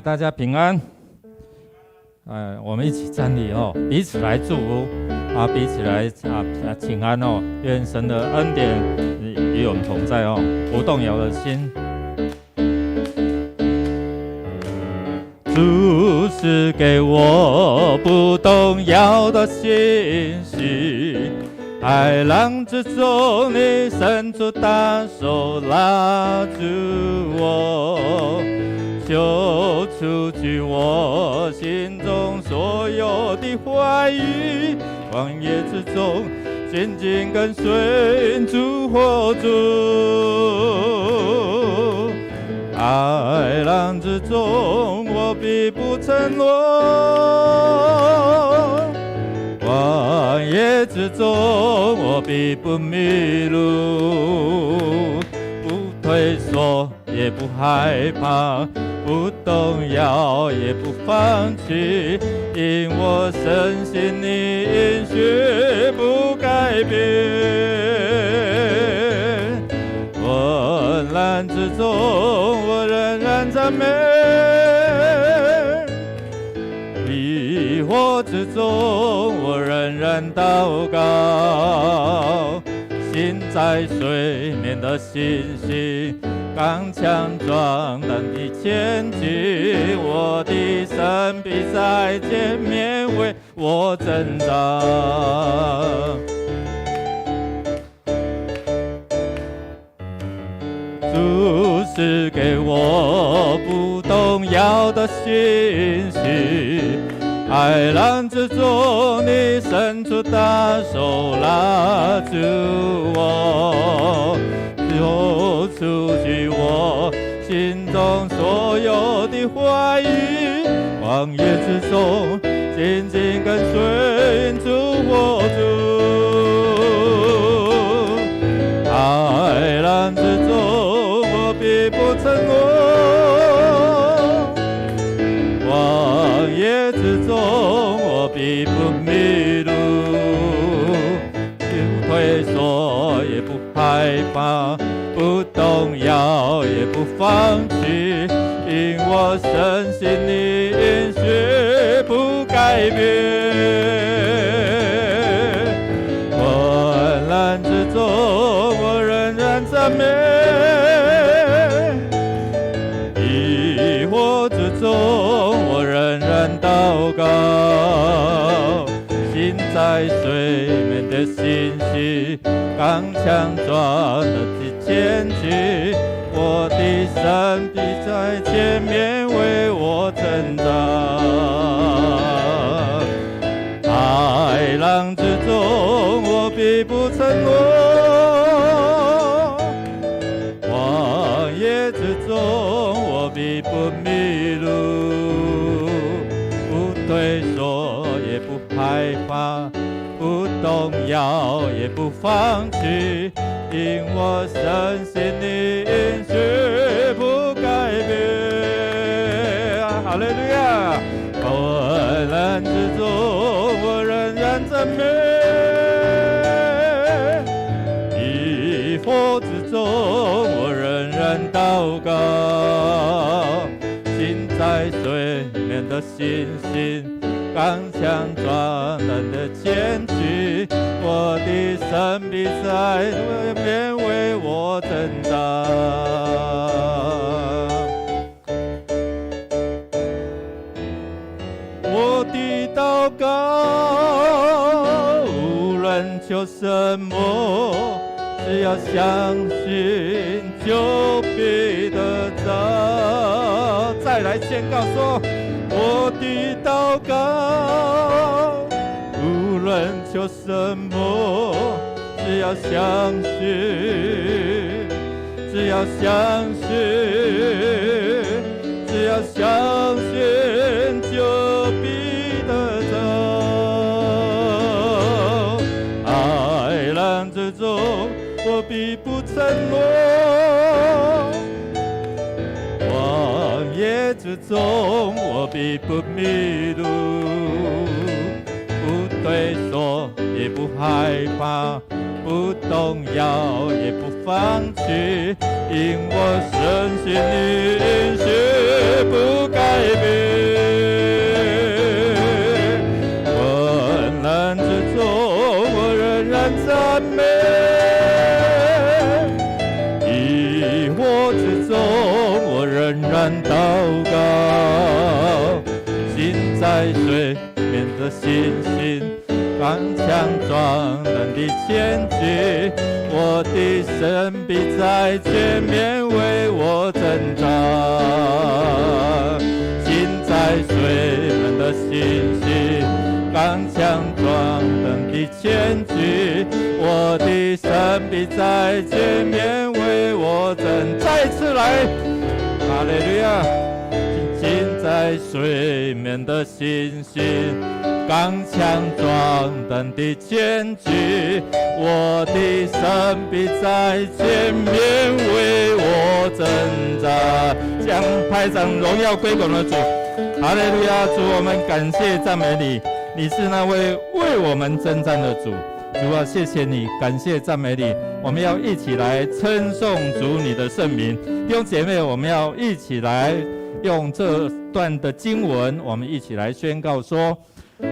大家平安。我们一起站立哦，彼此来祝福彼此来请安哦。愿神的恩典与我们同在哦，不动摇的心。主是给我不动摇的信息，海浪之中你伸出大手拉住我，就除去我心中所有的怀疑，旷野之中紧紧跟随主活主，海浪之中我必不沉沦，旷野之中我必不迷路，不退缩也不害怕，不动摇也不放弃，因我深信你应许不改变。混乱之中我仍然赞美，迷惑之中我仍然祷告，心在水面的信心，刚强壮胆地前进，我的神必在前面为我挣扎。主是给我不动摇的信息，海浪之中你伸出大手拉住我，就除去我心中所有的怀疑，旷野之中紧紧跟随主活主，海浪之中我必不沉沦，旷野之中我必不迷路，不退缩也不害怕，不动摇也不放弃，因我深信你应许不改变。混乱之中我仍然赞美，疑惑之中我仍然祷告，心在水面的信息，刚强壮的前进，我的神必在前面为我挣扎。海浪之中我必不沉沦，旷野之中我必不迷路，不退缩也不害怕，不动摇也不放弃，因我深信你应许不改变。哈利路亚！混乱之中我仍然赞美，疑惑之中我仍然祷告，心在水面的信心，刚强壮胆的前进，我的神必在前面为我挣扎。我的祷告无论求什么，只要相信就必得着。再来宣告说，我的祷告无论求什么，只要相信，只要相信，只要相信就必得着。海浪之中我必不沉沦，旷野之中我必不迷路，不退缩也不害怕，不动摇也不放弃，因我深信你应许不改仍然祷告。心在睡眠的信心，刚强壮胆地前进。我的神必在前面为我挣扎。心在睡眠的信心，刚强壮胆地前进。我的神必在前面为我挣扎。再一次来，哈利路亚！心在睡眠的信心，刚强壮胆地前进。我的神必在前面为我挣扎。将拍掌荣耀归给我们的主，哈利路亚！主，我们感谢赞美你，你是那位为我们征战的主。主啊，谢谢你，感谢赞美你。我们要一起来称颂主你的圣名。弟兄姐妹，我们要一起来用这段的经文，我们一起来宣告说：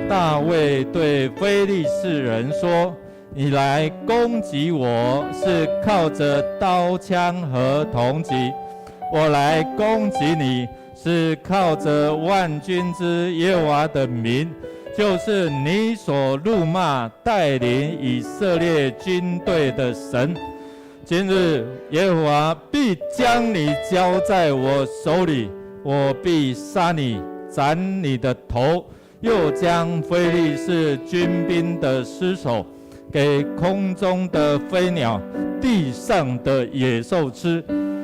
大卫对非利士人说，你来攻击我是靠着刀枪和铜戟，我来攻击你是靠着万军之耶和华的名，就是你所辱骂带领以色列军队的神。今日耶和华必将你交在我手里，我必杀你，斩你的头，又将非利士军兵的尸首给空中的飞鸟、地上的野兽吃，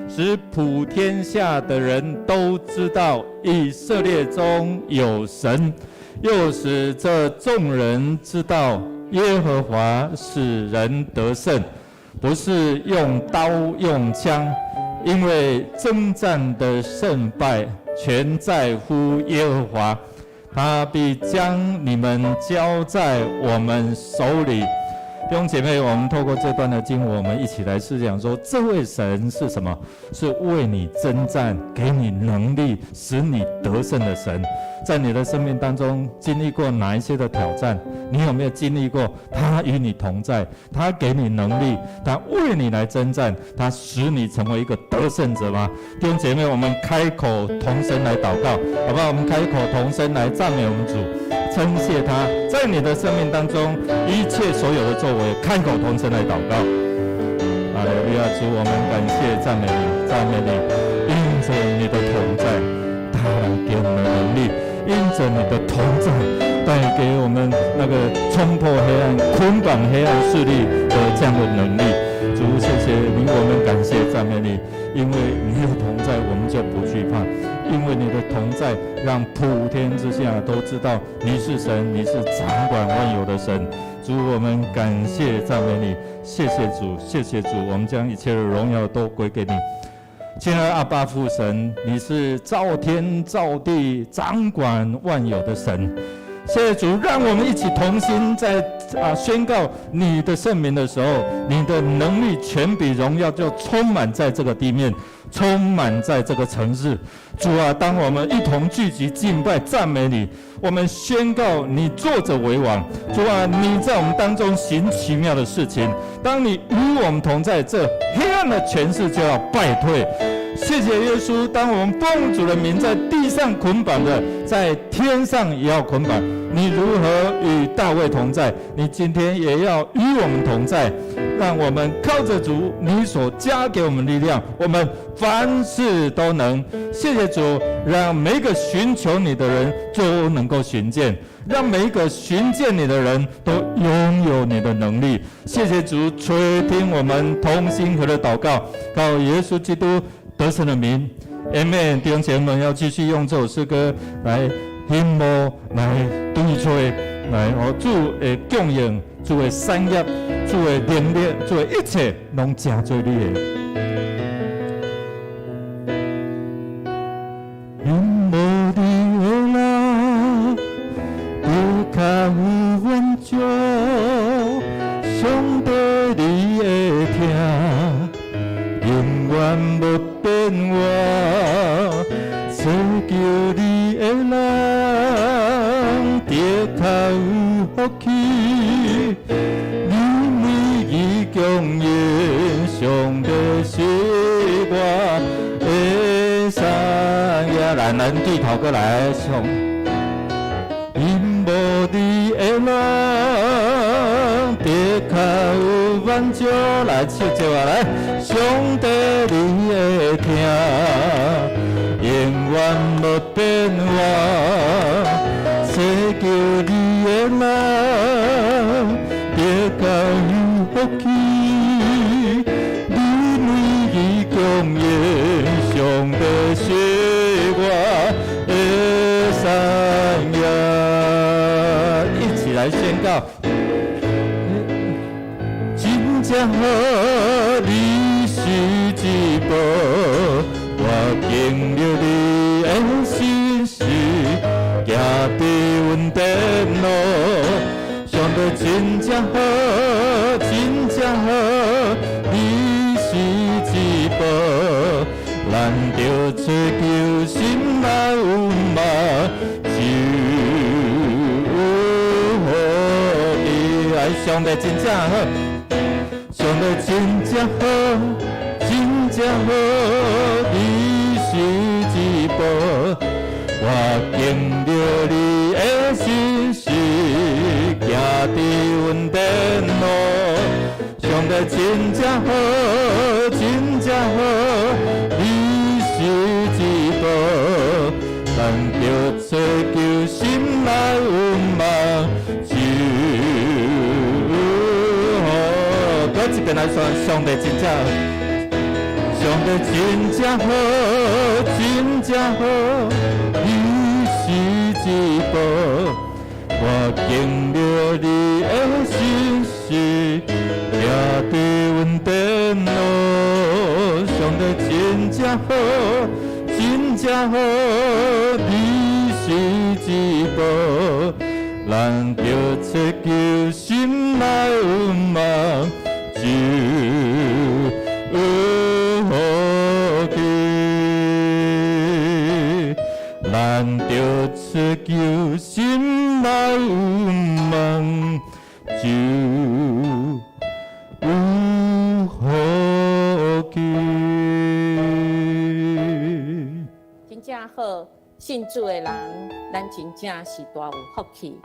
使普天下的人都知道以色列中有神，又使这众人知道耶和华使人得胜，不是用刀用枪，因为征战的胜败全在乎耶和华，他必将你们交在我们手里。弟兄姐妹，我们透过这段的经文，我们一起来思想说，这位神是什么？是为你征战，给你能力，使你得胜的神。在你的生命当中经历过哪一些的挑战？你有没有经历过他与你同在，他给你能力，他为你来征战，他使你成为一个得胜者吗？弟兄姐妹，我们开口同声来祷告，好不好？我们开口同声来赞美我们主，称谢他在你的生命当中一切所有的作为，开口同声来祷告。哈利路亚！主，我们感谢赞美你，赞美你，因着你的同在，他来给我们能力，因着你的同在，带给我们那个冲破黑暗、捆绑黑暗势力的这样的能力。主，谢谢你，我们感谢赞美你，因为你的同在，我们就不惧怕。因为你的同在，让普天之下都知道你是神，你是掌管万有的神。主，我们感谢赞美你，谢谢主，谢谢主，我们将一切的荣耀都归给你。亲爱的阿爸父神，你是造天造地、掌管万有的神。谢谢主，让我们一起同心在宣告你的圣名的时候，你的能力、权柄、荣耀就充满在这个地面，充满在这个城市。主啊，当我们一同聚集敬拜赞美你，我们宣告你坐着为王。主啊，你在我们当中行奇妙的事情，当你与我们同在，这黑暗的权势就要败退。谢谢耶稣，当我们奉主的名在地上捆绑的，在天上也要捆绑。你如何与大卫同在，你今天也要与我们同在。让我们靠着主你所加给我们力量，我们凡事都能。谢谢主，让每一个寻求你的人都能够寻见，让每一个寻见你的人都拥有你的能力。谢谢主，垂听我们同心合的祷告，靠耶稣基督得胜的名 ，Amen。弟兄姐妹们，要继续用这首诗歌来欣慕、来对吹、来主的供应、主的产业、主的能力、主的一切，拢真做你的。因无你的啦，你较有援助，上帝你会听，永远无变化，找叫你的人，就较有福气。你每日供应，上帝是我的山。咱低头过来唱。因无你的人，的确有万少。来，手接下来，上帝你会听，永远无变化。祈求你的人，的确有福气。你为伊供应，上帝是我的山崖。一起来宣告。真正好，你是一步，我经历你的心事，行在阮的路，上帝真正好，真正好，你是一步，咱着追求心内有梦，就好。爱上帝真正好。上帝真正好，真正好，你是一步，我经历你的心事，行在阮的路。上帝真正好，真正好，你是一步，咱着追求心内有梦。一边来说，上帝真正好，上帝真正好，真正好，你是一步，我经历你的心事，行在阮的路。上帝真正好，真正好，你是一步，咱着追求心内有梦。就好去，咱着追求心内有梦，就有好去。真正好，信主的人，咱真正是大有福气，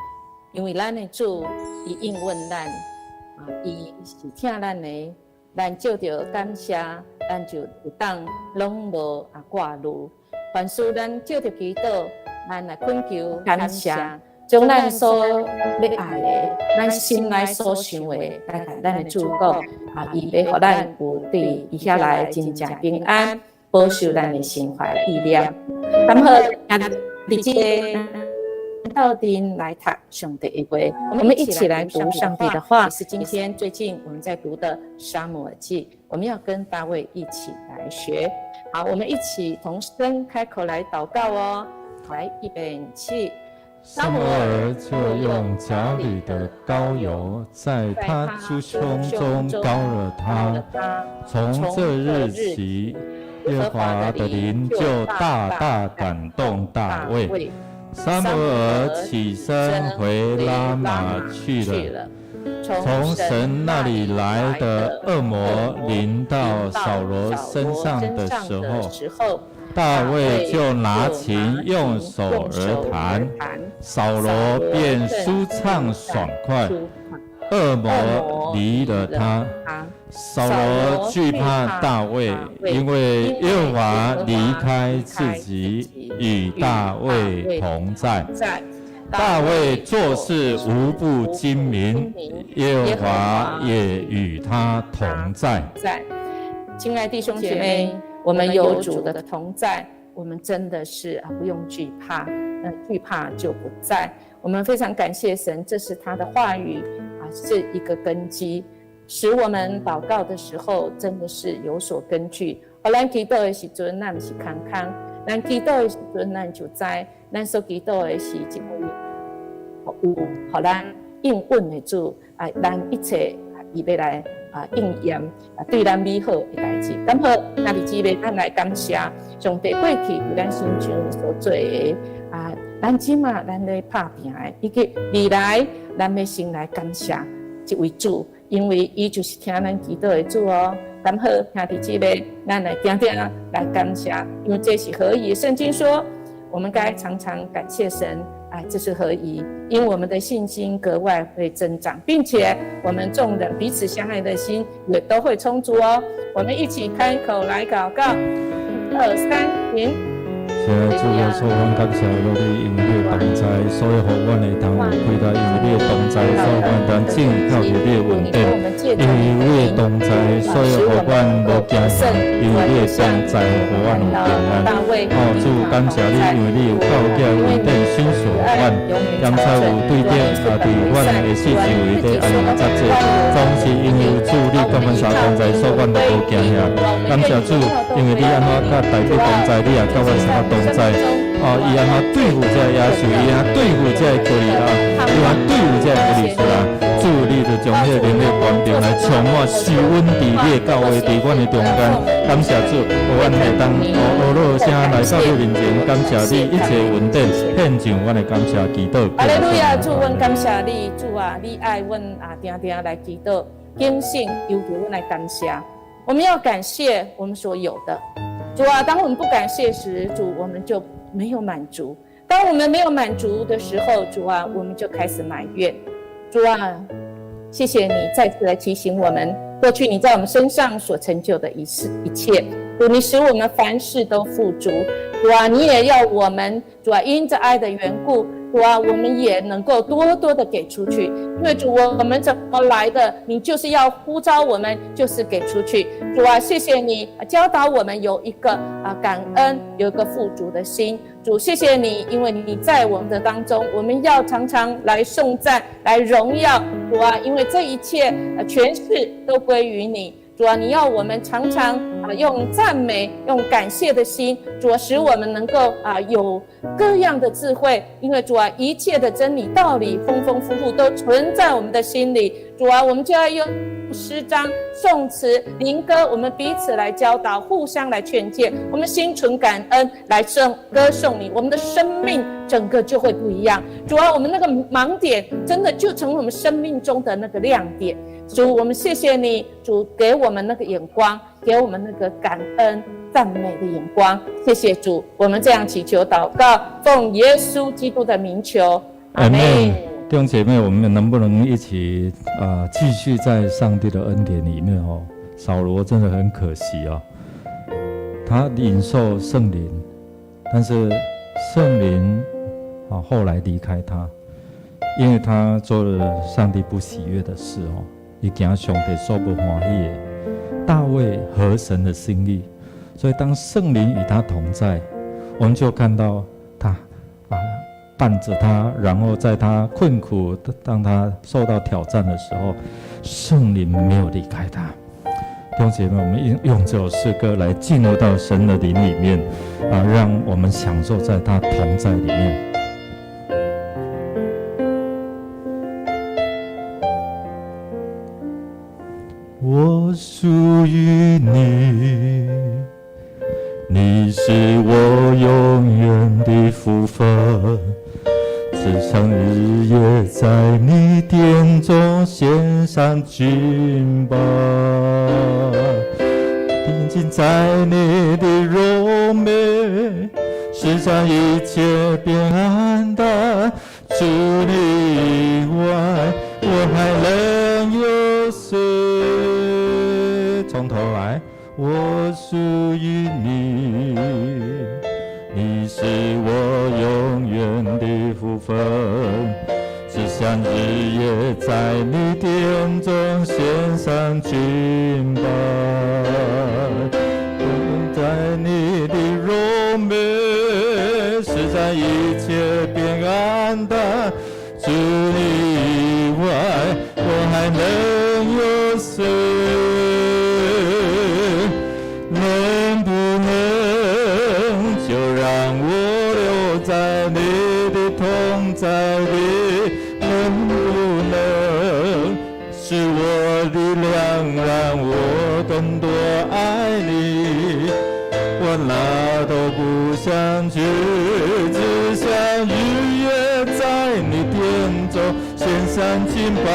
因为咱的主伊应允咱。伊是听咱的，咱照着感谢，咱就有当拢无挂虑。凡事咱照着祈祷，咱来恳求感谢，将咱所要爱的，咱心内所想的，咱的主讲伊要互咱有对伊遐来真正平安，保守咱的心怀意念。咁好，日子到底来读上帝的话，我们一起来读上帝的话。是今天最近我们在读的《撒母耳记》，我们要跟大卫一起来学。好，我们一起同声开口来祷告哦。来，预备起。撒母耳就用家里的膏油在他猪胸中膏了他。从这日起，耶和华的灵就大大感动大卫。撒母耳起身回拉玛去了。从神那里来的恶魔临到扫罗身上的时候，大卫就拿琴用手而弹，扫罗便舒畅爽快。恶魔离了他，扫罗惧怕大卫，因为耶和华离开自己，与大卫同在。大卫做事无不精明，耶和华也与他同在。亲爱弟兄姐妹，我们有主的同在，我们真的是不用惧怕，惧怕就不在。我们非常感谢神，这是他的话语是一个根基，使我们祷告的时候真的是有所根据。咱祈祷的时阵，咱不是空空；咱祈祷的时阵，咱就知咱所祈祷的是一位有互咱应允的主，咱一切伊要来应验对咱美好的代志。咁好，那日子咧，咱来感谢上帝过去为咱心中所做的咱即马咱咧拍拼的，以及未来咱要先来感谢这位主，因为伊就是听咱祈祷的主哦。咁好，兄弟姊妹，咱来定定来感谢，因为这是合宜。圣经说，我们该常常感谢神，这是何宜，因我们的信心格外会增长，并且我们众人彼此相爱的心也都会充足哦。我们一起开口来祷告，1、2、3，停。主耶稣，阮感谢你，因为你的同在，所以互阮会通有开导；因为你的同在，所以阮通正靠着你的稳定；因为你的同在，所以互阮无惊吓；因为你的同在，互阮有平安。主感谢你，因为你有靠这稳定心属阮，甘才有对顶伫阮的四周围底安尼扎济，总是因为主你甲阮相同在，所以阮就无惊吓。感谢主，因为你安怎甲大地同在，你也甲阮相同在。伊安怎对付这野兽，伊安对付这歌利亚，伊安对付这非利士人。主，你就将迄灵的权柄来充满施温伫你的教会，伫阮的中间。感谢主，阮会当学落声来到你面前，感谢你一切稳定，献上阮的感谢祈祷。哈利路亚！主，阮感谢你，主啊，你爱阮定定来祈祷，坚信由着阮来感谢。我们要感谢我们所有的。主啊，当我们不感谢时，主，我们就没有满足。当我们没有满足的时候，主啊，我们就开始埋怨。主啊，谢谢你再次来提醒我们，过去你在我们身上所成就的一切。主，你使我们凡事都富足。主啊，你也要我们，主啊，因着爱的缘故，主啊，我们也能够多多的给出去。因为主，我们怎么来的，你就是要呼召我们，就是给出去。主啊，谢谢你教导我们有一个感恩，有一个富足的心。主，谢谢你，因为你在我们的当中，我们要常常来颂赞，来荣耀。主啊，因为这一切全是都归于你。主啊，你要我们常常用赞美、用感谢的心，主啊，使我们能够有各样的智慧。因为主啊，一切的真理、道理丰丰富富都存在我们的心里。主啊，我们就要用诗章、颂词、灵歌，我们彼此来教导，互相来劝诫，我们心存感恩来歌颂你，我们的生命整个就会不一样。主啊，我们那个盲点真的就成为我们生命中的那个亮点。主，我们谢谢你，主给我们那个眼光，给我们那个感恩赞美的眼光。谢谢主，我们这样祈求祷告，奉耶稣基督的名求，阿们。弟兄姐妹，我们能不能一起继续在上帝的恩典里面哦？扫罗真的很可惜哦，他领受圣灵，但是圣灵后来离开他，因为他做了上帝不喜悦的事哦，也行上帝所不欢喜的。大卫合神的心意，所以当圣灵与他同在，我们就看到他伴着他，然后在他困苦，当他受到挑战的时候，圣灵没有离开他。弟兄姐妹，我们用这首诗歌来进入到神的灵里面，让我们享受在他同在里面。我属于你，你是我永远的福分，只想日夜在你殿中献上君宝，定睛在你的柔美，世上一切变暗淡，除你以外，我还能有谁？从头来，我属于你，你是我永远的福分，只想日夜在你殿中献上君宝，在你的柔美，实在一切变暗淡，除你以外，我还能有谁？能不能就让我留在你的同在里？能不能是我的力量，让我更多爱你？我哪都不想去，只想日夜在你殿中献上敬拜，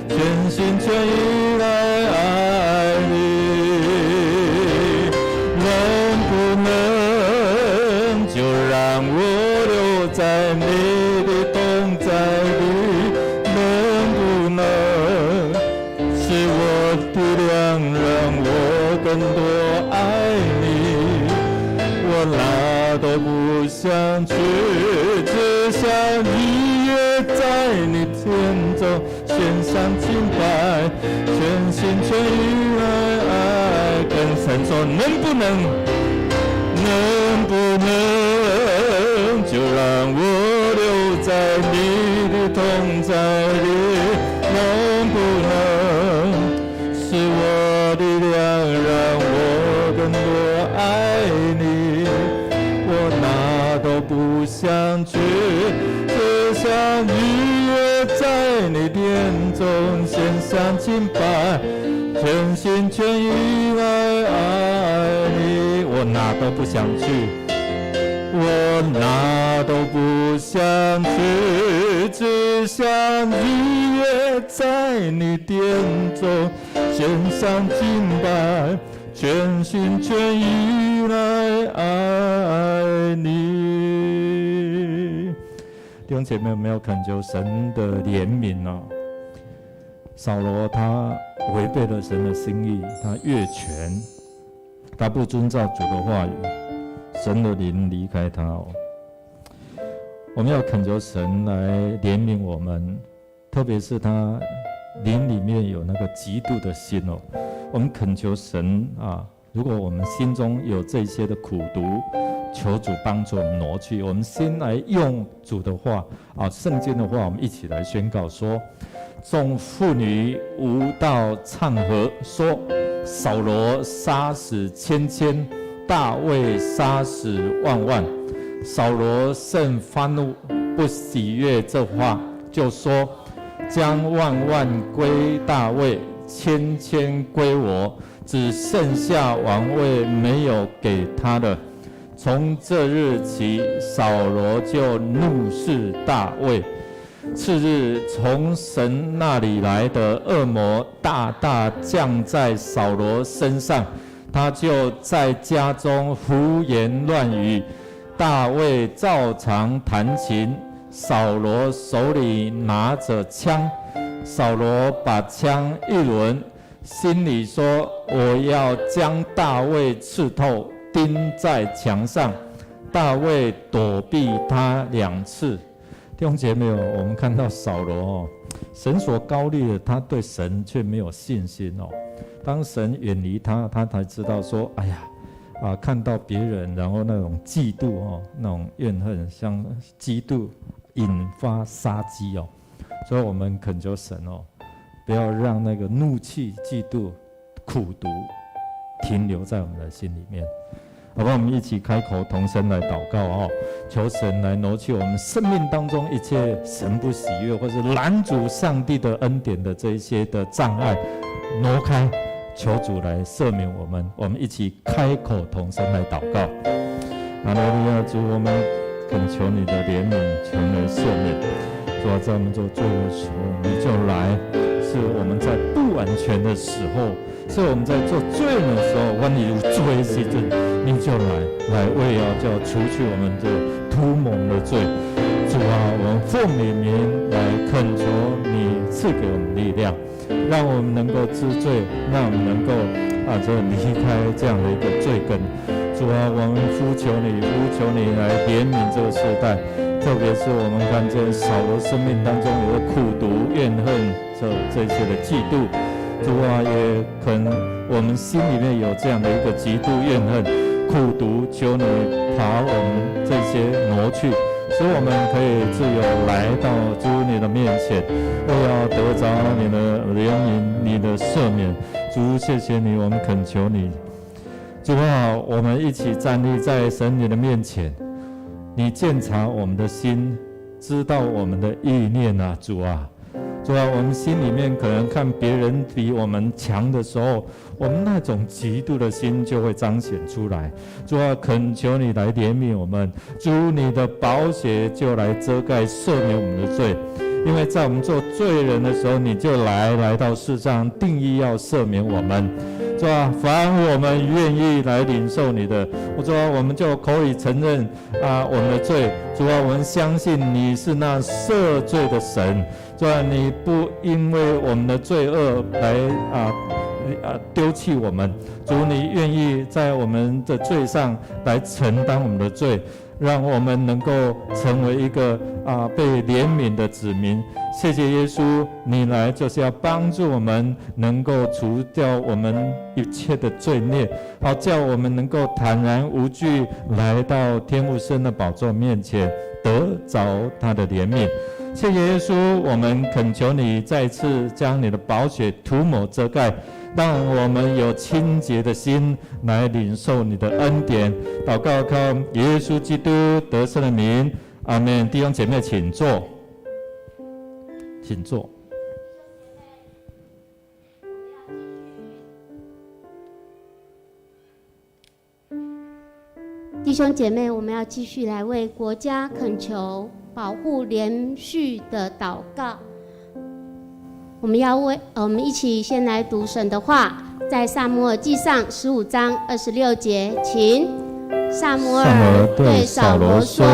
全心全意来爱你。能不能就让我我哪都不想去，只想愉悦在你天中，献上敬拜，全心全意爱。跟神说，能不能就让我留在你的同在里？能不能是我的力量，让我更多爱你？我哪都不想去，只想愉悦在你殿中，献上敬拜，全心全意爱你。我哪都不想去，我哪都不想去，只想愉悦在你殿中，献上敬拜，全心全意来爱你。弟兄姐妹，有没有恳求神的怜悯呢？扫罗他违背了神的心意，他越权，他不遵照主的话语，神的灵离开他哦。我们要恳求神来怜悯我们，特别是他灵里面有那个嫉妒的心哦。我们恳求神啊，如果我们心中有这些的苦毒，求主帮助我们挪去。我们先来用主的话啊，圣经的话，我们一起来宣告说：众妇女无道唱和，说扫罗杀死千千，大卫杀死万万。扫罗甚发怒，不喜悦这话，就说：将万万归大卫，千千归我，只剩下王位没有给他的。从这日起，扫罗就怒视大卫。次日，从神那里来的恶魔大大降在扫罗身上，他就在家中胡言乱语。大卫照常弹琴，扫罗手里拿着枪。扫罗把枪一抡，心里说：我要将大卫刺透，钉在墙上。大卫躲避他2次。弟兄姐妹，我们看到扫罗神所高立的，他对神却没有信心哦。当神远离他，他才知道说：哎呀，看到别人，然后那种嫉妒那种怨恨，像嫉妒引发杀机哦。所以我们恳求神不要让那个怒气、嫉妒、苦毒停留在我们的心里面。好不好？我们一起开口同声来祷告求神来挪去我们生命当中一切神不喜悦或是拦阻上帝的恩典的这一些的障碍，挪开，求主来赦免我们。我们一起开口同声来祷告。哈利路亚！主，我们恳求你的怜悯，求你的赦免。主啊，在我们做罪的时候，你就来；是我们在不完全的时候，是我们在做罪的时候，万一有罪的时阵，你就来为要叫除去我们这涂抹的罪。主啊，我们奉你名来恳求你赐给我们力量，让我们能够知罪，让我们能够这离开这样的一个罪根。主啊，我们呼求你来怜悯这个时代，特别是我们看见扫罗生命当中有的苦毒、怨恨，这些的嫉妒。主啊，也可能我们心里面有这样的一个嫉妒、怨恨、苦毒，求你把我们这些挪去，使我们可以自由来到主你的面前，为要得着你的怜悯、你的赦免。主，谢谢你，我们恳求你。主啊，我们一起站立在神你的面前，你鉴察我们的心，知道我们的意念啊，主啊。主啊，我们心里面可能看别人比我们强的时候，我们那种嫉妒的心就会彰显出来。主啊，恳求你来怜悯我们，主你的宝血就来遮盖赦免我们的罪。因为在我们做罪人的时候，你就来到世上，定义要赦免我们。主啊，凡我们愿意来领受你的，主啊，我们就口里承认我们的罪。主啊，我们相信你是那赦罪的神。主啊，你不因为我们的罪恶来丢弃我们。主，你愿意在我们的罪上来承担我们的罪，让我们能够成为一个被怜悯的子民。谢谢耶稣，你来就是要帮助我们能够除掉我们一切的罪孽，好叫我们能够坦然无惧来到天父神的宝座面前，得着他的怜悯。谢谢耶稣，我们恳求你再次将你的宝血涂抹遮盖，让我们有清洁的心来领受你的恩典。祷告靠耶稣基督得胜的名，阿们。弟兄姐妹请坐，请坐。弟兄姐妹，我们要继续来为国家恳求保护连续的祷告。我们一起先来读神的话，在撒母耳记上15章26节，请。撒母耳对扫罗说：“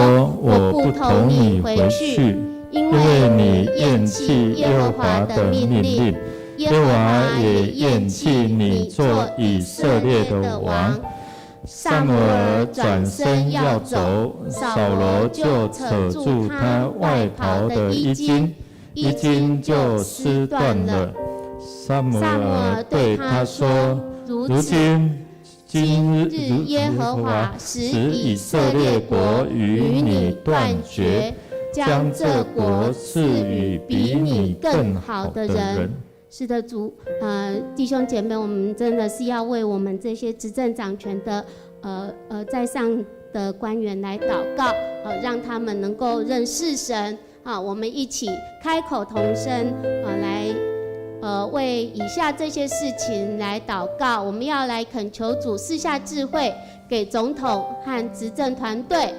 我不同你回去，因为你厌弃耶和华的命令，耶和华也厌弃你做以色列的王。”撒母耳转身要走，扫罗就扯住他外袍的衣襟，衣襟就撕断了。撒母耳对他说：“如今日耶和华使以色列国与你断绝，将这国赐予比你更好的人。”是的，主，弟兄姐妹，我们真的是要为我们这些执政掌权的，在上的官员来祷告，让他们能够认识神。我们一起开口同声，来，为以下这些事情来祷告。我们要来恳求主赐下智慧，给总统和执政团队，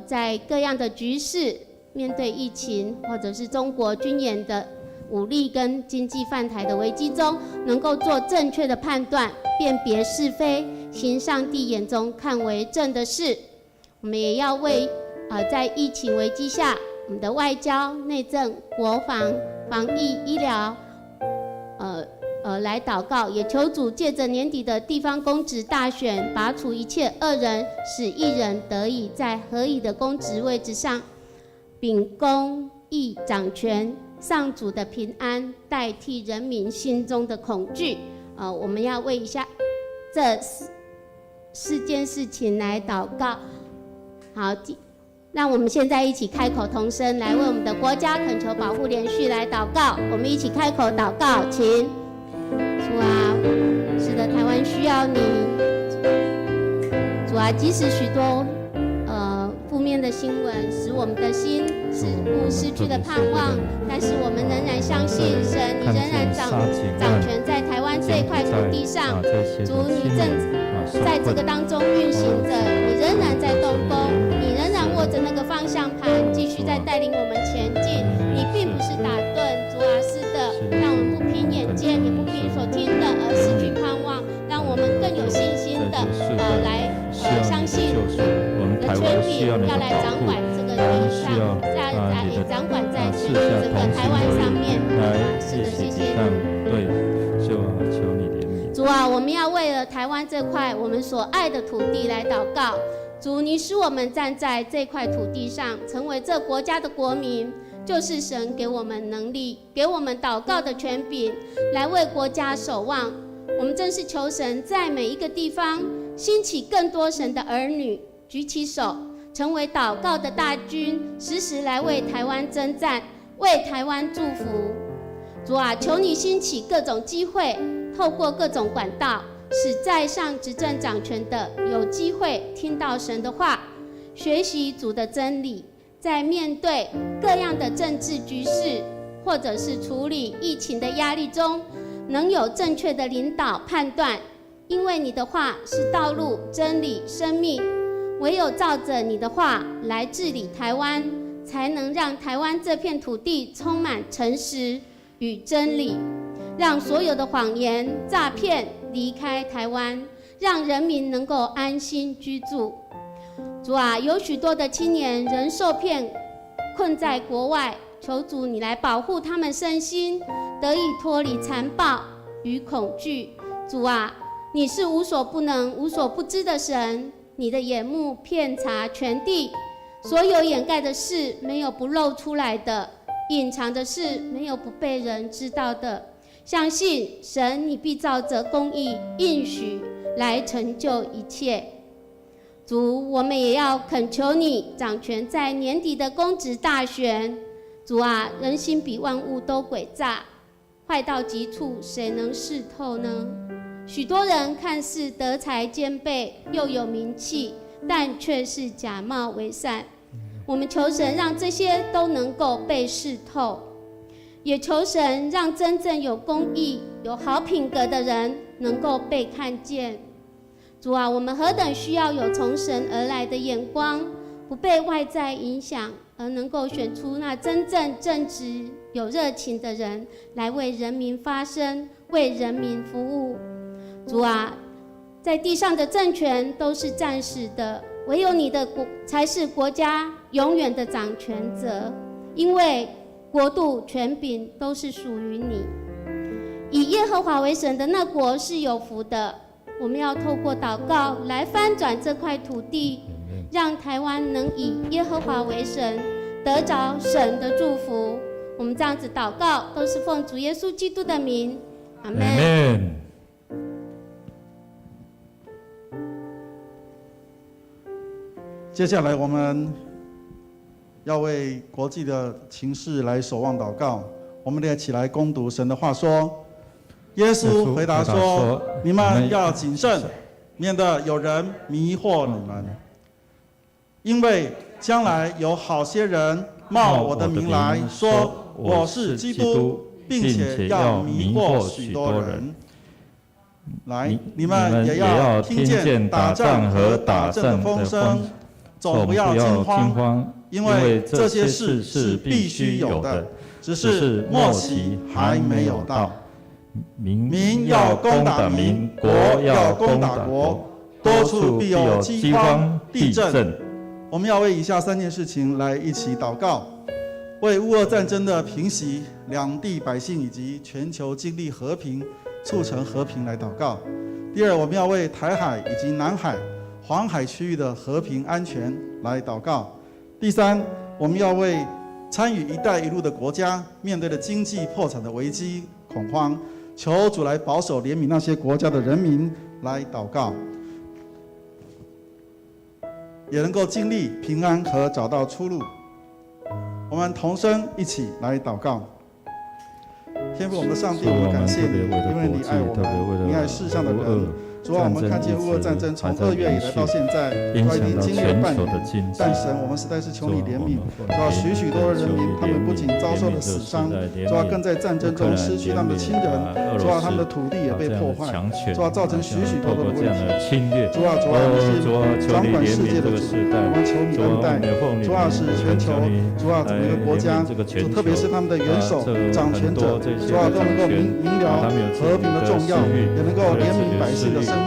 在各样的局势，面对疫情或者是中国军演的武力跟经济犯台的危机中，能够做正确的判断，辨别是非，行上帝眼中看为正的事。我们也要为在疫情危机下，我们的外交、内政、国防、防疫、医疗，来祷告，也求主借着年底的地方公职大选，拔除一切恶人，使一人得以在合宜的公职位置上，秉公义掌权。上主的平安代替人民心中的恐惧。我们要为一下这4件事情来祷告。好，让我们现在一起开口同声来为我们的国家恳求保护连续来祷告。我们一起开口祷告，请。主啊，是的，台湾需要你。主啊，即使许多负面的新闻使我们的心失去了盼望，但是我们仍然相信神，你仍然掌权在台湾这一块土地上。主，你正在这个当中运行着，你仍然在动工，你仍然握着那个方向盘，继续在带领我们前进。你并不是打盹，主啊，是的，让我们不凭眼见，也不凭所听的而失去盼望，让我们更有信心的来相信的权柄要来掌管这个地上，也掌管在整个台湾上面。是的，谢谢。对，就求你怜悯。主啊，我们要为了台湾这块我们所爱的土地来祷告。主，你使我们站在这块土地上，成为这国家的国民，就是神给我们能力，给我们祷告的权柄，来为国家守望。我们真是求神在每一个地方兴起更多神的儿女，举起手，成为祷告的大军，时时来为台湾征战，为台湾祝福。主啊，求你兴起各种机会，透过各种管道，使在上执政掌权的有机会听到神的话，学习主的真理，在面对各样的政治局势，或者是处理疫情的压力中，能有正确的领导判断。因为你的话是道路、真理、生命，唯有照着你的话来治理台湾，才能让台湾这片土地充满诚实与真理，让所有的谎言、诈骗离开台湾，让人民能够安心居住。主啊，有许多的青年人受骗困在国外，求主你来保护他们身心，得以脱离残暴，与恐惧。主啊，你是无所不能、无所不知的神，你的眼目遍察全地，所有掩盖的事没有不露出来的，隐藏的事没有不被人知道的。相信神，你必照着公义应许来成就一切。主，我们也要恳求你掌权在年底的公职大选。主啊，人心比万物都诡诈，坏到极处，谁能识透呢？许多人看似德才兼备，又有名气，但却是假冒为善。我们求神让这些都能够被识透，也求神让真正有公义、有好品格的人能够被看见。主啊，我们何等需要有从神而来的眼光，不被外在影响，而能够选出那真正正直、有热情的人，来为人民发声，为人民服务。主啊，在地上的政权都是暂时的，唯有你的国才是国家永远的掌权者，因为国度、权柄都是属于你。以耶和华为神的那国是有福的。我们要透过祷告来翻转这块土地，让台湾能以耶和华为神，得着神的祝福。我们这样子祷告，都是奉主耶稣基督的名，阿们。接下来我们要为国际的情势来守望祷告。我们一起来攻读神的话说。耶稣回答说：“你们要谨慎，免得有人迷惑你们。因为将来有好些人冒我的名来说我是基督，并且要迷惑许多人。来，你们也要听见打仗和打阵的风声，总不要惊慌，因为这些事是必须有的，只是末期还没有到。民要攻打民，国要攻打国，多处必有饥荒、地震。我们要为以下3件事情来一起祷告：为乌俄战争的平息，两地百姓以及全球经历和平，促成和平来祷告。第二，我们要为台海以及南海、黄海区域的和平安全来祷告。第三，我们要为参与“一带一路”的国家面对的经济破产的危机恐慌，求主来保守怜悯那些国家的人民来祷告，也能够经历平安和找到出路。我们同声一起来祷告。天父我们的上帝，我们感谢你，因为你爱我们，你爱世上的人。主啊，我们看见乌俄战争从2月以来到现在，已经经历了半年，但神，我们实在是求你怜悯。主啊，许多的人民，他们不仅遭受了死伤，主啊，更在战争中失去他们的亲人，主啊，他们的土地也被破坏，主啊，造成许多的问题。主啊，你是掌管世界的主，我们求你恩待。主啊，使全球，主啊，整个国家，主特别是他们的元首、掌权者，主啊，都能够明了和平的重要，也能够怜悯百姓的生命。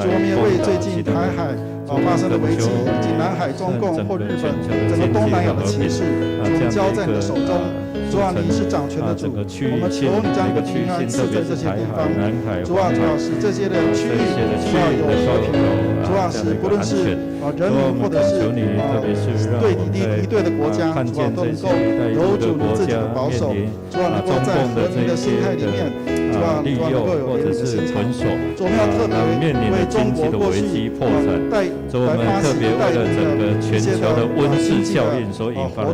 主，我们也为最近台海发生的危机，以及南海、中共或日本整个东南亚的情势，主，我们交在你的手中。主啊，你是掌权的主，我们求你将你的平安赐在这些地方。主啊，使这些的区域主啊有和平。主啊，使不论是人民或者是对敌对的国家，主啊都能够有主你自己的保守。主啊，能够在和平的心态里面，主啊能够有怜悯的心肠。主，我们要特别为中国过去来发起带领的一些的经济的活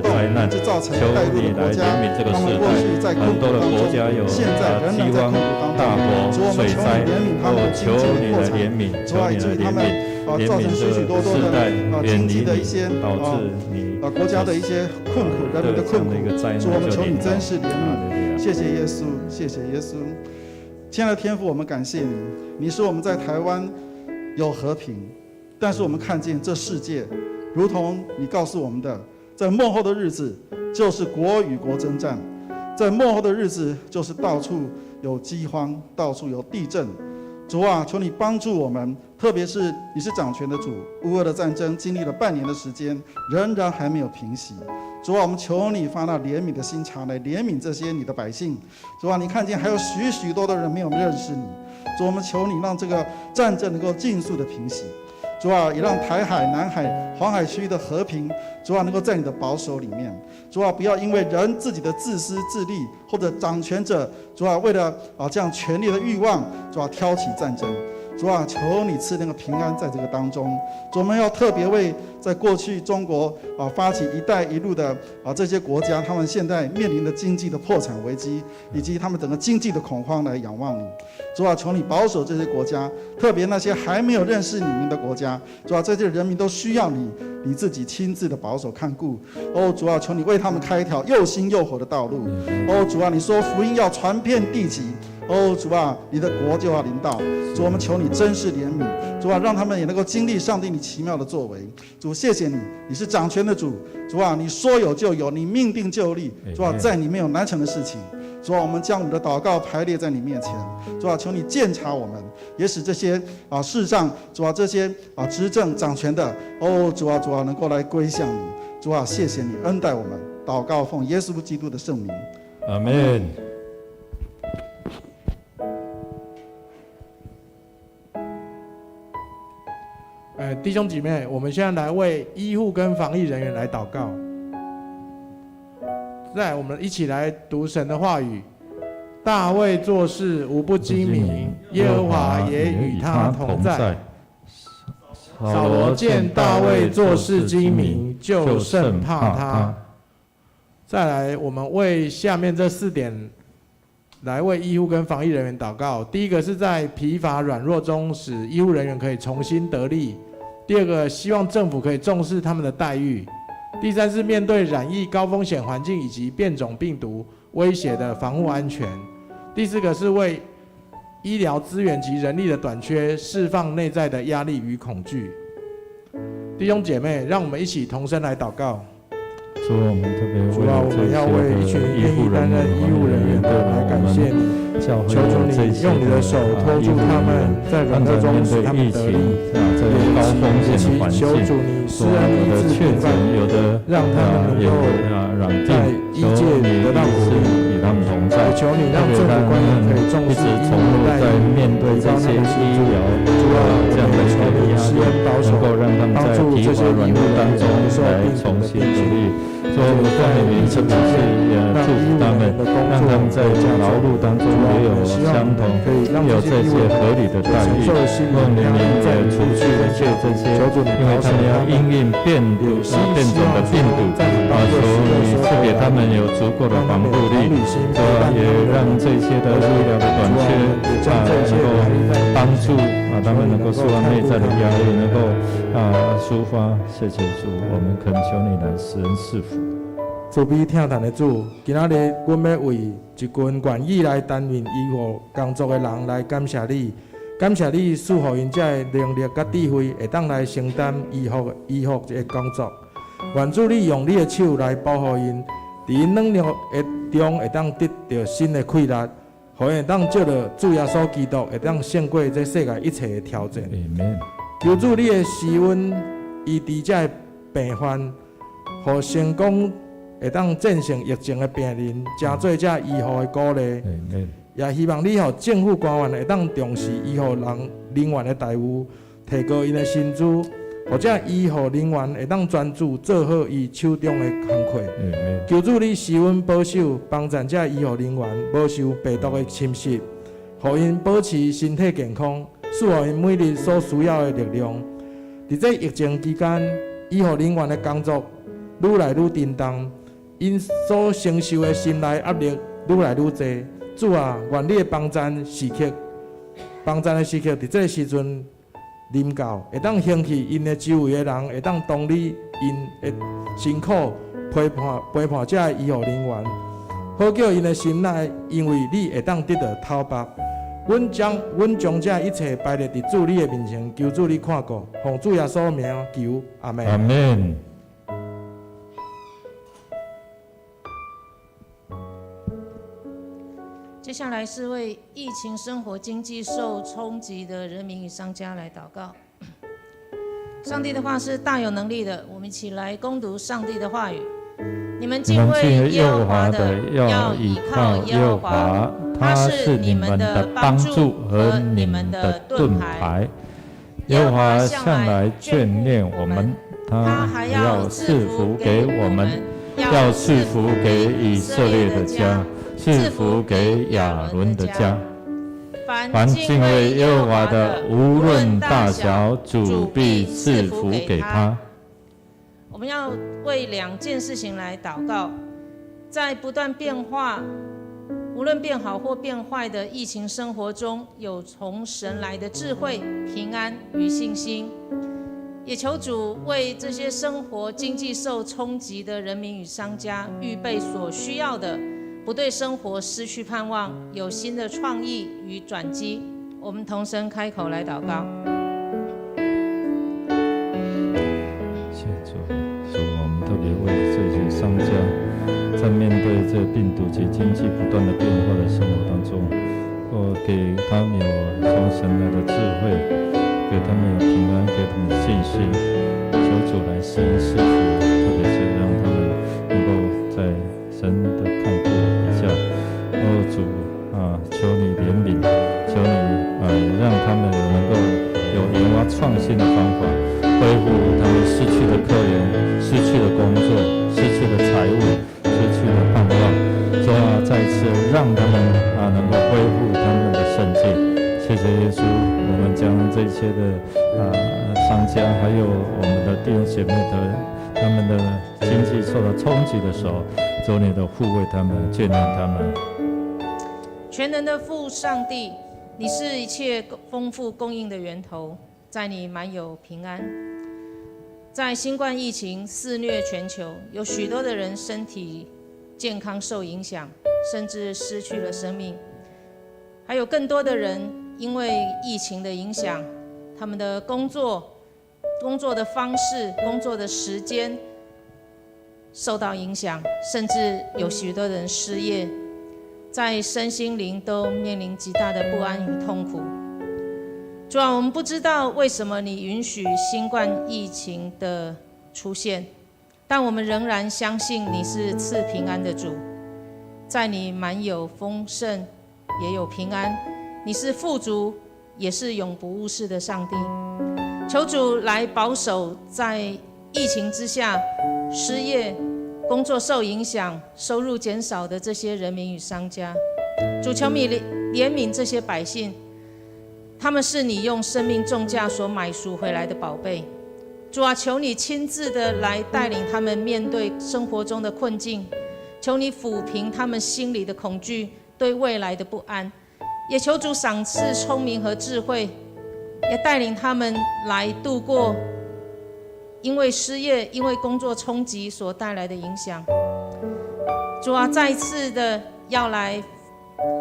动，以致造成带入的国家，他们过去在困苦当中，现在仍然在困苦当中。主，我们求你怜悯他们经济的破产，主啊，以至于他们造成许多的经济的一些国家的一些困苦，人民的困苦。主，我们求你真是怜悯。谢谢耶稣，谢谢耶稣。亲爱的天父，我们感谢你，你使我们在台湾有和平，但是我们看见这世界，如同你告诉我们的，在末后的日子就是国与国征战，在末后的日子就是到处有饥荒，到处有地震。主啊，求你帮助我们，特别是你是掌权的主，乌俄的战争经历了半年的时间，仍然还没有平息。主啊，我们求你发那怜悯的心肠来怜悯这些你的百姓。主啊，你看见还有许许多的人没有认识你。主，我们求你让这个战争能够尽速的平息。主啊，也让台海、南海、黄海区域的和平，主啊，能够在你的保守里面。主啊，不要因为人自己的自私自利，或者掌权者，主啊，为了这样权力的欲望，主啊，挑起战争。主啊，求你赐那个平安在这个当中。主，我们要特别为在过去中国发起“一带一路”的这些国家，他们现在面临的经济的破产危机，以及他们整个经济的恐慌来仰望你。主啊，求你保守这些国家，特别那些还没有认识你名的国家。主啊，这些人民都需要你自己亲自的保守看顾。哦，主啊，求你为他们开一条又新又活的道路。哦，主啊，你说福音要传遍地极。哦，主啊，你的国就要临到。主，我们求你真是怜悯。主啊，让他们也能够经历上帝你奇妙的作为。主，谢谢你，你是掌权的主。主啊，你说有就有，你命定就立。主啊，在你没有难成的事情。主啊，我们将我们的祷告排列在你面前。主啊，求你鉴察我们，也使这些世上主啊这些执政掌权的，哦，主啊能够来归向你。主啊，谢谢你恩待我们。祷告奉耶稣基督的圣名，阿们。弟兄姐妹，我们现在来为医护跟防疫人员来祷告。再来，我们一起来读神的话语。大卫做事无不精明，耶和华也与他同在。扫罗见大卫做事精明，就甚怕他。再来，我们为下面这4点来为医护跟防疫人员祷告。第一个是在疲乏软弱中使医护人员可以重新得力。第二个，希望政府可以重视他们的待遇。第三是面对染疫高风险环境以及变种病毒威胁的防护安全。第四个是为医疗资源及人力的短缺释放内在的压力与恐惧。弟兄姐妹，让我们一起同声来祷告。主，我们特别主啊，我们要为一群愿意担任医务人员的来感谢你，求主你用你的手托住他们，在软弱中使他们得力，在高风险的环境，求主你施恩医治平安，让他们能够在医界得到鼓励，与他们同在。求你让政府官员可以重视医护的待遇，面对这些医疗这样的一个压力，能够让他们在疲乏软弱当中来重新得力。所以我们奉你名，特别是祝福他们，让他们在劳碌当中也有相同，有这些合理的待遇。奉你名也除去一切这些，因为他们要因应变种的病毒，所以赐给他们有足够的防护力，也让这些的医疗的短缺能够帮助他们能够受到内在的压力，能够抒发。谢谢主，我们恳求你来施恩赐福。慈悲听谈的主，今仔日阮要为一群愿意来担任医护工作的人来感谢你，感谢你赐予因这能力甲智慧，会当来承担医护的工作。愿主你用你的手来保护因，伫因软弱的中会当得到新的气力，互因会当借着主耶稣基督会当胜过这世界一切的挑战。求主你的施恩医治这的病患，互成功会当战胜疫情的病人，成做这医护的鼓励。也希望你互政府官员会当重视医护人员的待遇，提高因的薪资，或者医护人员会当专注做好伊手中的工作。求主你施恩保守，帮助这医护人员无受病毒的侵袭，互因保持身体健康，赐予因每日所需要的力量。在这疫情期间，医护人员的工作愈来愈沉重，因所承受的心内压力愈来愈多。主啊，愿你的帮助时刻，在这个时阵临到，会当兴起因的周围的人，会当同理因的辛苦陪伴这个医护人员，好叫因的心内，因为你会当得到讨白。阮将这一切摆列伫主你的面前，求主你看顾，奉主耶稣名求，阿门。阿门。接下来是为疫情生活经济受冲击的人民与商家来祷告。上帝的话是大有能力的，我们一起来攻读上帝的话语。你们敬畏耶和华的，要倚靠耶和华，他是你们的帮助和你们的盾牌。耶和华向来眷恋我们，他还要赐福给我们，要赐福给以色列的家，赐福给亚伦的家。凡敬畏耶和华的，无论大小，主必赐福给他。我们要为两件事情来祷告，在不断变化，无论变好或变坏的疫情生活中，有从神来的智慧、平安与信心。也求主为这些生活经济受冲击的人民与商家预备所需要的，不对生活失去盼望，有新的创意与转机。我们同声开口来祷告。谢主，主，我们特别为这些商家，在面对这病毒及经济不断的变化的生活当中，给他们有从神来的智慧，给他们有平安，给他们信心。求主来施恩赐福，特别是让他们能够在神的看顾底下，主求你怜悯，求你让他们能够有研发创新的方法，恢复他们失去的客源、失去的工作、失去的财物、失去的盼望。主再次让他们能够恢复他们的圣洁。谢谢耶稣，我们将这一切的商家还有我们的弟兄姐妹的他们的经济受到冲击的时候，求你的护卫他们，眷恋他们。全能的父上帝，你是一切丰富供应的源头，在你满有平安。在新冠疫情肆虐全球，有许多的人身体健康受影响，甚至失去了生命。还有更多的人因为疫情的影响，他们的工作的方式、工作的时间受到影响，甚至有许多人失业，在身心灵都面临极大的不安与痛苦。主啊，我们不知道为什么你允许新冠疫情的出现，但我们仍然相信你是赐平安的主，在你满有丰盛，也有平安，你是富足，也是永不误事的上帝。求主来保守在疫情之下失业、工作受影响、收入减少的这些人民与商家。主，求你怜悯这些百姓，他们是你用生命重价所买赎回来的宝贝。主啊，求你亲自的来带领他们面对生活中的困境，求你抚平他们心里的恐惧，对未来的不安，也求主赏赐聪明和智慧，也带领他们来度过因为失业、因为工作冲击所带来的影响。主啊，再次的要来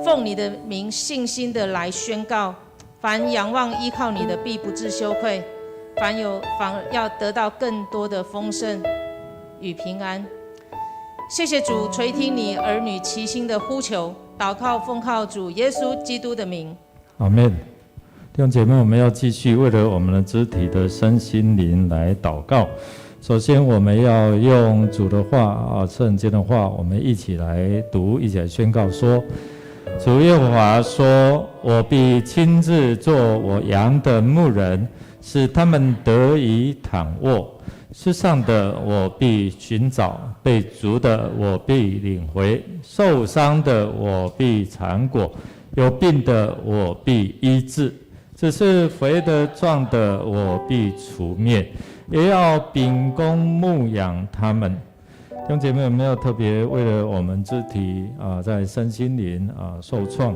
奉你的名，信心的来宣告：凡仰望依靠你的，必不致羞愧；反而要得到更多的丰盛与平安。谢谢主垂听你儿女齐心的呼求，祷告奉靠主耶稣基督的名。阿们。弟兄姐妹，我们要继续为了我们的肢体的身心灵来祷告。首先，我们要用主的话圣经的话，我们一起来读，一起来宣告说：主耶和华说，我必亲自做我羊的牧人，使他们得以躺卧。世上的我必寻找，被逐的我必领回，受伤的我必缠裹，有病的我必医治。只是肥的壮的我必除灭，也要秉公牧养他们。弟兄姐妹，有没有特别为了我们肢体在身心灵受创，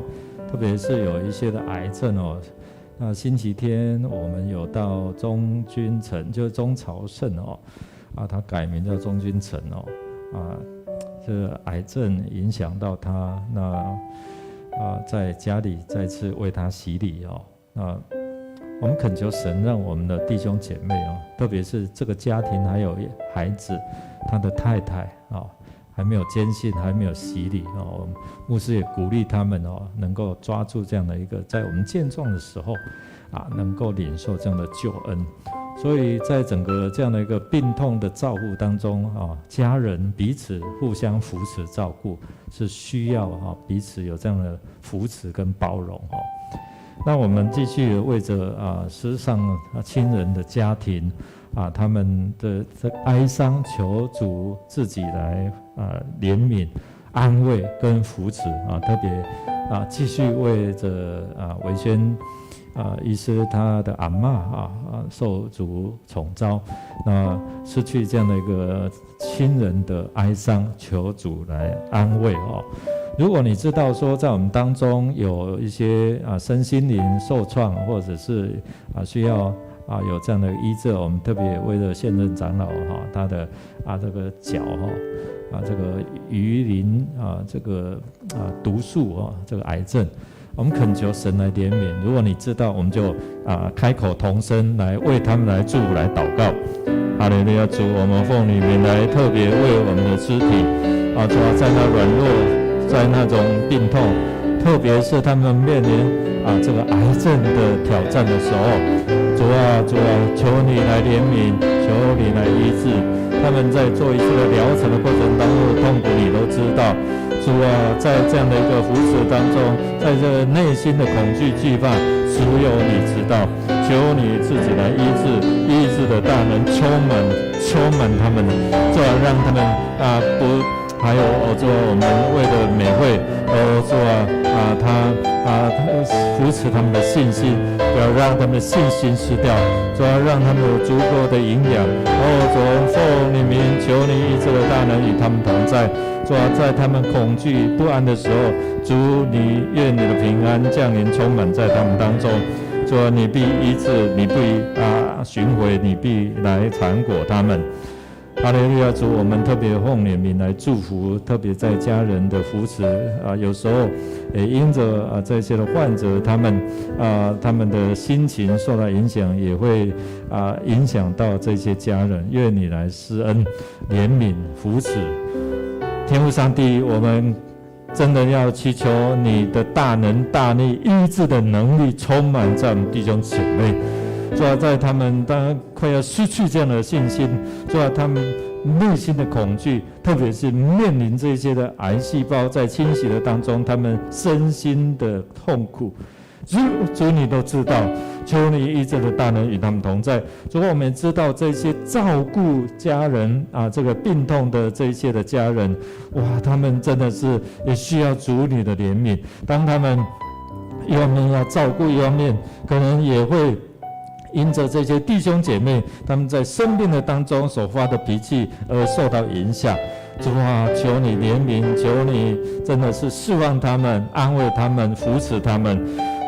特别是有一些的癌症哦？那星期天我们有到中军城，就是中朝圣哦，他改名叫中军城哦，这癌症影响到他，那在家里再次为他洗礼哦。我们恳求神让我们的弟兄姐妹特别是这个家庭还有孩子，他的太太还没有坚信，还没有洗礼哦。牧师也鼓励他们哦，能够抓住这样的一个，在我们健壮的时候能够领受这样的救恩。所以在整个这样的一个病痛的照顾当中家人彼此互相扶持照顾，是需要彼此有这样的扶持跟包容那我们继续为着失丧亲人的家庭他们的这哀伤，求主自己来怜悯、安慰跟扶持特别继续为着维轩医师他的阿嬷受主宠召，那失去这样的一个亲人的哀伤，求主来安慰如果你知道说在我们当中有一些身心灵受创，或者是需要有这样的医治，我们特别为了现任长老他的这个脚这个鱼鳞这个毒素这个癌症，我们恳求神来怜悯。如果你知道，我们就开口同声来为他们来祝福来祷告。哈利路亚！主，我们奉你名来特别为我们的肢体主要在那软弱，在那种病痛，特别是他们面临这个癌症的挑战的时候，主啊，求你来怜悯，求你来医治。他们在做一次的疗程的过程当中的痛苦，你都知道。主啊，在这样的一个扶持当中，在这个内心的恐惧惧怕，只有你知道。求你自己来医治的大能充满他们，主啊，让他们不。还有主啊，我们为了美会主啊他扶持他们的信心，不要让他们的信心失掉，主要让他们有足够的营养。主啊，奉你名求你医治的大能与他们同在。主啊，在他们恐惧不安的时候，主你愿你的平安降临充满在他们当中。主啊，你必医治，你必寻回，你必来缠裹他们。哈利路亚！主，我们特别奉你名来祝福，特别在家人的扶持有时候也因着这些的患者，他们的心情受到影响，也会影响到这些家人。愿你来施恩、怜悯、扶持。天父上帝，我们真的要祈求你的大能大力医治的能力充满在我们弟兄姐妹。主要在他们当快要失去这样的信心，主要他们内心的恐惧，特别是面临这些的癌细胞在侵袭的当中，他们身心的痛苦，主你都知道，求你医治的大能与他们同在。主，我们知道这些照顾家人这个病痛的这些的家人，哇，他们真的是也需要主你的怜悯。当他们一方面要照顾，一方面可能也会因着这些弟兄姐妹他们在生病的当中所发的脾气而受到影响。主啊，求你怜悯，求你真的是释放他们，安慰他们，扶持他们。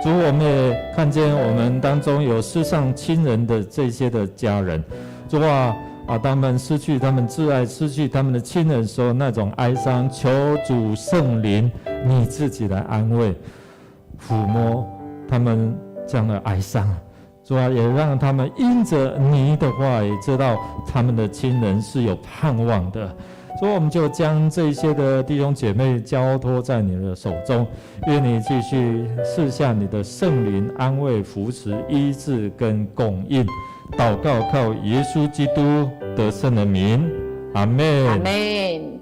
主，我们也看见我们当中有失丧亲人的这些的家人，主啊，他们失去他们挚爱，失去他们的亲人的时候那种哀伤，求主圣灵你自己来安慰抚摸他们这样的哀伤。主啊，也让他们因着你的话也知道他们的亲人是有盼望的。所以我们就将这些的弟兄姐妹交托在你的手中，愿你继续赐下你的圣灵安慰、扶持、医治跟供应。祷告靠耶稣基督得胜的名，阿们。阿们。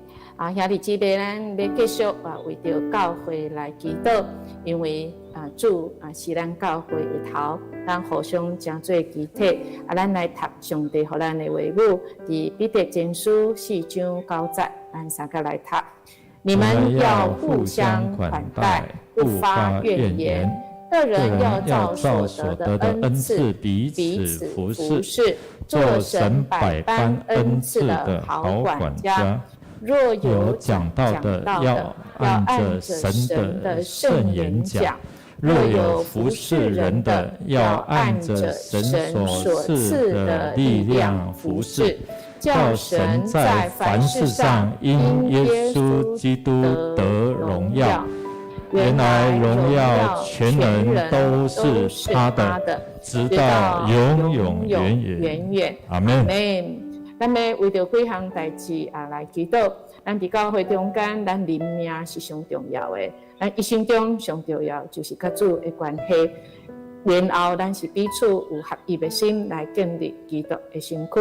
兄弟姊妹，咱要继续为着教会来祈祷，因为主是咱教会的头，咱互相成做肢体。咱来读上帝给咱的话语，伫彼得前书4章9节，咱三个来读。你们要互相款待，不发怨言。个人要照所得的恩赐彼此服侍，做神百般恩赐的好管家。若有讲道的，要按着神的圣言讲；若有服侍人的，要按着神所赐的力量服侍，叫神在凡事上因耶稣基督得荣耀。原来荣耀全能都是他的，直到永永远远。阿们。咱要为着几项代志来祈祷。咱伫教会中间，咱人命是上重要的。咱一生中上重要就是甲主的关系。然后，咱是彼此有合一的心来建立基督的身躯。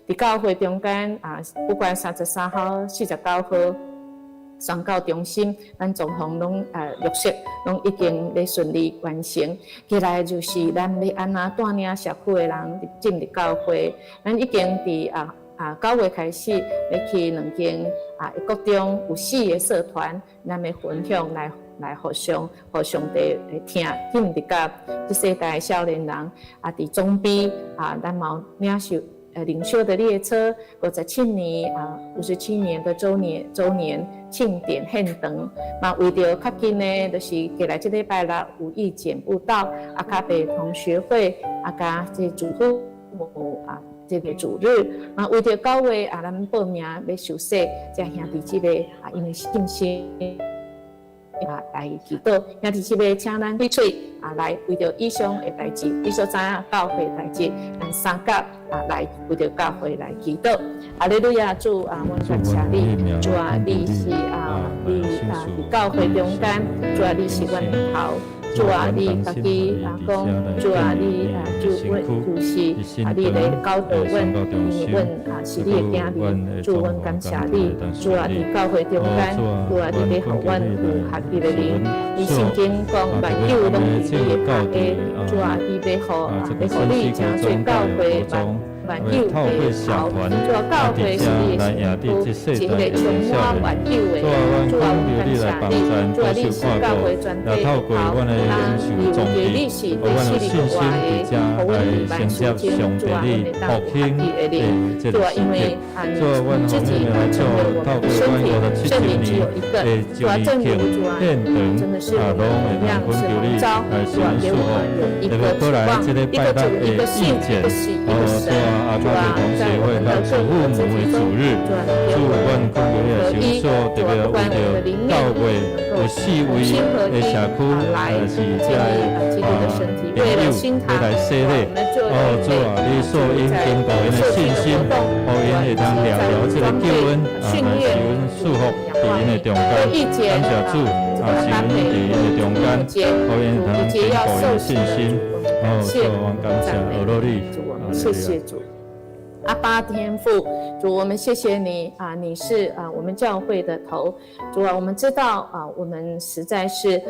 伫教会中间不管33号、49号宣告中心，咱总项拢落实，拢已经咧顺利完成。接来就是咱要安怎带领社区的人进入教会。咱已经伫9月开始要去2间各中有4个社团，咱要分享来互相地听进入到这世代的少年人伫总比咱嘛领受领袖的列车57年57年的周年庆典献堂，嘛为着较近呢，就是过来这礼拜六有义剪布道甲北同学会甲这主妇这个主日为着9月咱报名要受洗，这兄弟姊妹因为信心。来祈祷，兄弟姊妹，请咱开嘴来为着以上的代志，你所知影教会的代志，咱三角来为着教会来祈祷。哈利路亚，主阮感谢你，主你是你伫教会中间，主你是阮的头。主你家己讲，主你就是你来教导阮，因为阮是你的囝儿。主阮感谢你，主伫教会中间，主你要互阮有合一的灵。你圣经讲万有拢伫你的脚下，主你要互你诚做教会万有的头，主教会是你的身躯，一个充满万有的。主阮感谢你，主你是教会全体的头。你是对死里活的，互阮万事情，主阮会当合一的灵。主因为你自己成为我们的身体，圣灵只有一个。主正如主真的是我们同样是蒙召，主给我们有一个指望，一个主，一个信，一个喜，一个神。主在我们的各个自己中，主给我们合一，主不管我们的灵命能够同心合一来建立基督的身体，为了心堂，我们做了主你所应坚固因的信心，互因会当了这个救恩受恩束缚伫因的中间，感谢主受恩伫因的中间，互因会当坚固因的信心。主，我感谢俄罗利，谢谢主。阿爸天父，主，我们谢谢你你是我们教会的头，主我们知道我们实在是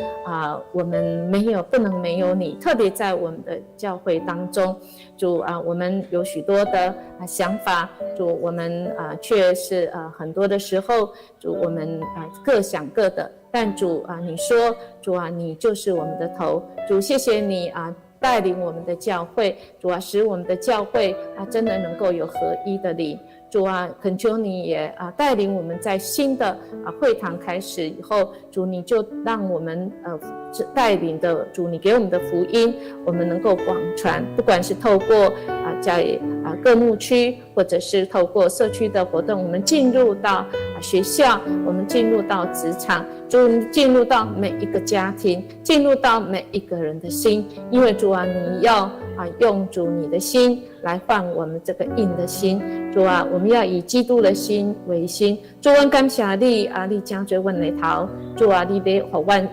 我们不能没有你，特别在我们的教会当中，主我们有许多的想法，主我们却是很多的时候，主我们各想各的，但主你说，主你就是我们的头，主谢谢你带领我们的教会，主使我们的教会真的能够有合一的灵。主恳求你也带领我们在新的会堂开始以后，主你就让我们带领的主你给我们的福音，我们能够广传，不管是透过在各牧区，或者是透过社区的活动，我们进入到学校，我们进入到职场，主进入到每一个家庭，进入到每一个人的心，因为主你要用主你的心来换我们这个硬的心，主我们要以基督的心为心。主我感谢你你将做阮的头，主你要互阮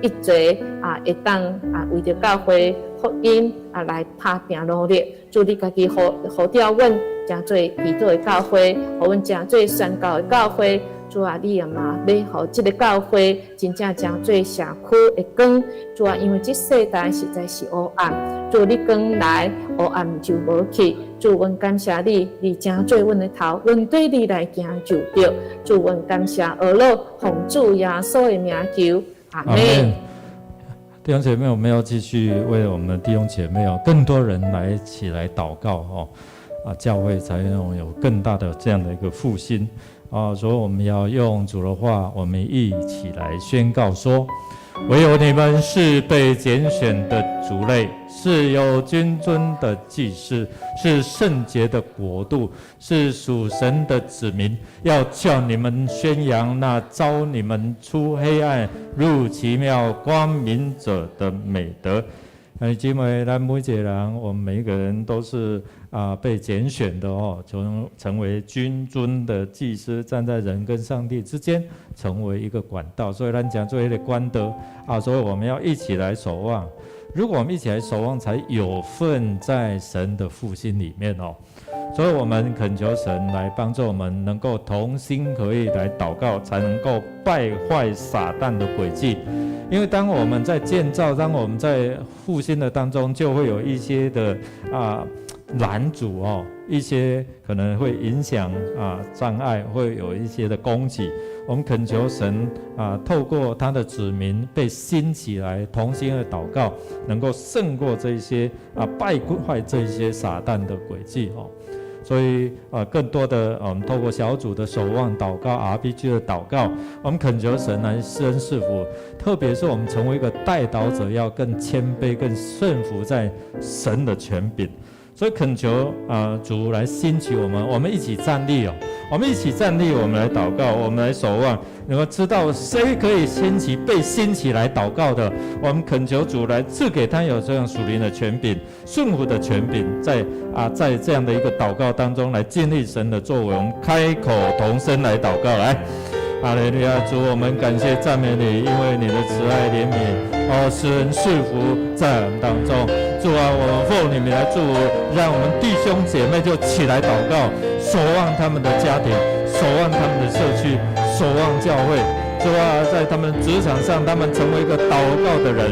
一齐会当为着教会福音来打拼努力。主你家己呼召阮诚做基督的教会，互阮诚做宣告的教会。主你也嘛要互这个教会真正诚做社区的光。主因为这世代实在是黑暗，主你光来，黑暗就无去。主阮感谢你，你诚做阮的头，阮对你来行就对。主阮感谢俄罗奉主耶稣的名求，阿们。弟兄姐妹，我们要继续为我们的弟兄姐妹更多人来一起来祷告教会才能有更大的这样的一个复兴所以我们要用主的话，我们一起来宣告说：唯有你们是被拣选的族类，是有君尊的祭司，是圣洁的国度，是属神的子民，要叫你们宣扬那召你们出黑暗入奇妙光明者的美德，姊妹，咱每一个人，我们每一个人都是被拣选的哦，成为君尊的祭司，站在人跟上帝之间，成为一个管道。所以咱讲做一个官德所以我们要一起来守望。如果我们一起来守望，才有份在神的复兴里面哦。所以我们恳求神来帮助我们，能够同心合意来祷告，才能够败坏撒旦的诡计。因为当我们在建造，当我们在复兴的当中，就会有一些的拦阻哦，一些可能会影响障碍，会有一些的攻击。我们恳求神透过他的子民被兴起来，同心的祷告，能够胜过这些败坏这些撒旦的诡计哦。所以更多的我们透过小组的守望祷告 RPG 的祷告，我们恳求神来施恩赐福，特别是我们成为一个代祷者，要更谦卑更顺服在神的权柄。所以恳求主来兴起我们，我们一起站立哦，我们一起站立，我们来祷告，我们来守望，能够知道谁可以兴起被兴起来祷告的，我们恳求主来赐给他有这样属灵的权柄、顺服的权柄，在这样的一个祷告当中来经历神的作为。我们开口同声来祷告，来，哈利路亚！主，我们感谢赞美你，因为你的慈爱怜悯施恩赐福在我们当中。主啊，我们奉你名来祝福，让我们弟兄姐妹就起来祷告，守望他们的家庭，守望他们的社区，守望教会。主啊，在他们职场上，他们成为一个祷告的人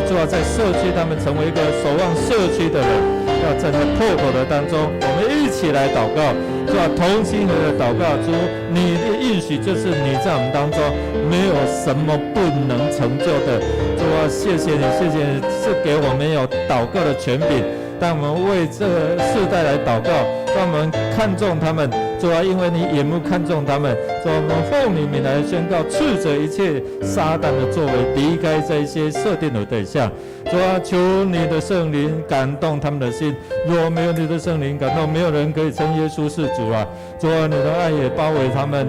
主啊，在社区，他们成为一个守望社区的人。要站在破口的当中，我们一起来祷告，主啊，同心合意的祷告。主，你的应许就是你在我们当中没有什么不能成就的。主啊，谢谢你，谢谢你是给我们有祷告的权柄，当我们为这个世代来祷告，让我们看重他们。主啊，因为你眼目看重他们，主啊，我们奉你名来宣告，斥责一切撒旦的作为，离开这一些设定的对象。主啊，求你的圣灵感动他们的心，若没有你的圣灵感动，没有人可以称耶稣是主啊。主啊，你的爱也包围他们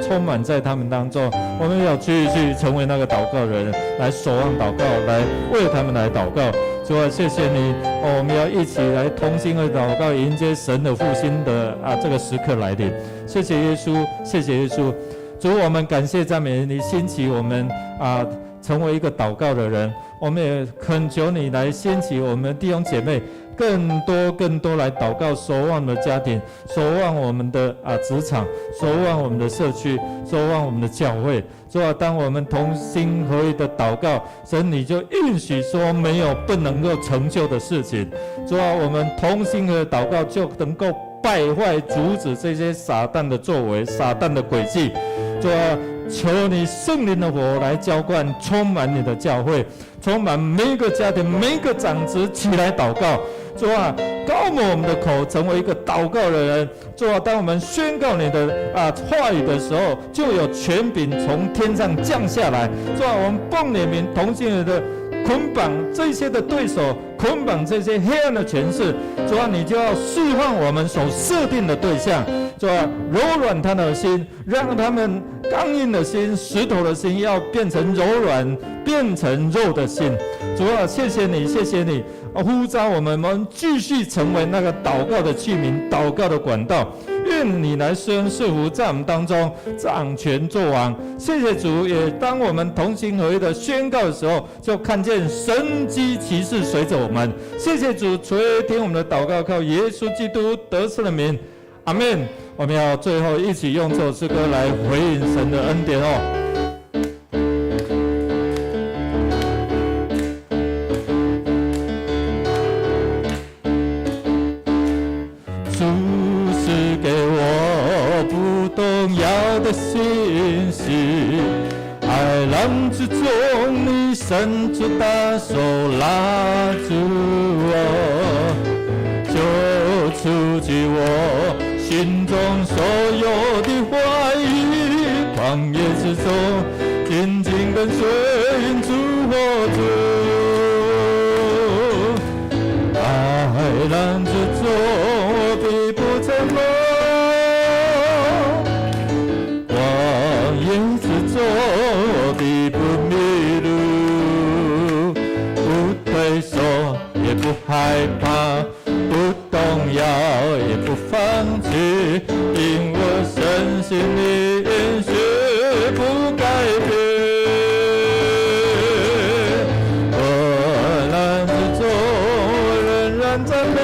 充满在他们当中。我们要继续成为那个祷告人，来守望祷告，来为他们来祷告。主啊，谢谢你我们要一起来同心的祷告，迎接神的复兴的这个时刻来临。谢谢耶稣，谢谢耶稣。主，我们感谢赞美你，兴起我们成为一个祷告的人。我们也恳求你来兴起我们弟兄姐妹，更多来祷告，守望我们的家庭，守望我们的职场，守望我们的社区，守望我们的教会。主啊，当我们同心合意的祷告，神你就允许说没有不能够成就的事情。主啊，我们同心的祷告就能够败坏阻止这些撒旦的作为，撒旦的诡计。主啊，求你圣灵的火来浇灌，充满你的教会，充满每一个家庭，每一个长子起来祷告。主啊，高抹我们的口，成为一个祷告的人。主啊，当我们宣告你的话语的时候，就有权柄从天上降下来。主啊，我们奉你名同心的捆绑这些的对手，捆绑这些黑暗的权势。主啊，你就要释放我们所设定的对象。主啊，柔软他的心，让他们刚硬的心、石头的心要变成柔软，变成肉的心。主啊，谢谢你，谢谢你呼召我们继续成为那个祷告的器皿，祷告的管道。愿你来施恩赐福在我们当中，掌权作王。谢谢主，也当我们同心合意的宣告的时候，就看见神迹奇事随着我们。谢谢主垂听我们的祷告，靠耶稣基督得胜的名，阿们。我们要最后一起用这首诗歌来回应神的恩典哦。主是给我不动摇的信心，海浪之中你伸出大手拉住我，就触及我心中所有的话语，旷野之中紧紧跟随主我主，海浪之中我必不沉默，旷野之中我必不迷路，不退缩。害怕，不动摇也不放弃，因我深信你应许不改变。我难之中，我仍然赞美；